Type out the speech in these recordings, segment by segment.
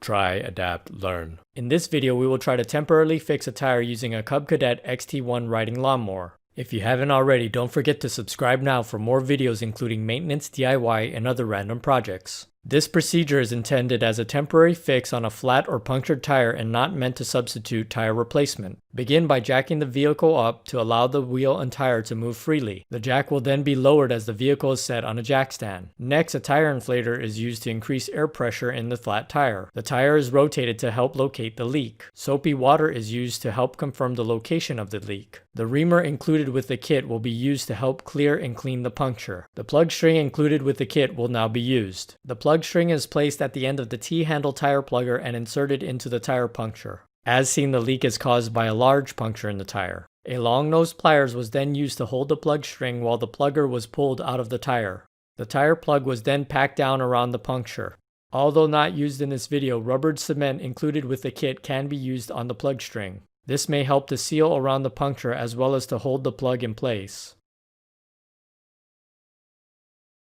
Try, adapt, learn. In this video, we will try to temporarily fix a tire using a Cub Cadet XT1 riding lawnmower. If you haven't already, don't forget to subscribe now for more videos including maintenance, DIY, and other random projects. This procedure is intended as a temporary fix on a flat or punctured tire and not meant to substitute tire replacement. Begin by jacking the vehicle up to allow the wheel and tire to move freely. The jack will then be lowered as the vehicle is set on a jack stand. Next, a tire inflator is used to increase air pressure in the flat tire. The tire is rotated to help locate the leak. Soapy water is used to help confirm the location of the leak. The reamer included with the kit will be used to help clear and clean the puncture. The plug string included with the kit will now be used. The plug string is placed at the end of the T-handle tire plugger and inserted into the tire puncture. As seen, the leak is caused by a large puncture in the tire. A long-nosed pliers was then used to hold the plug string while the plugger was pulled out of the tire. The tire plug was then packed down around the puncture. Although not used in this video, rubbered cement included with the kit can be used on the plug string. This may help to seal around the puncture as well as to hold the plug in place.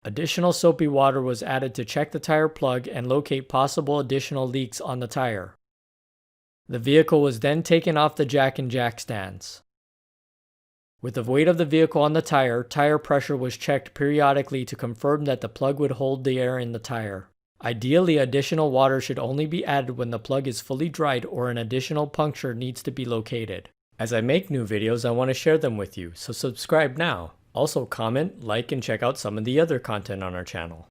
Additional soapy water was added to check the tire plug and locate possible additional leaks on the tire. The vehicle was then taken off the jack and jack stands. With the weight of the vehicle on the tire pressure was checked periodically to confirm that the plug would hold the air in the tire. Ideally, additional water should only be added when the plug is fully dried or an additional puncture needs to be located. As I make new videos, I want to share them with you, so subscribe now. Also comment, like, and check out some of the other content on our channel.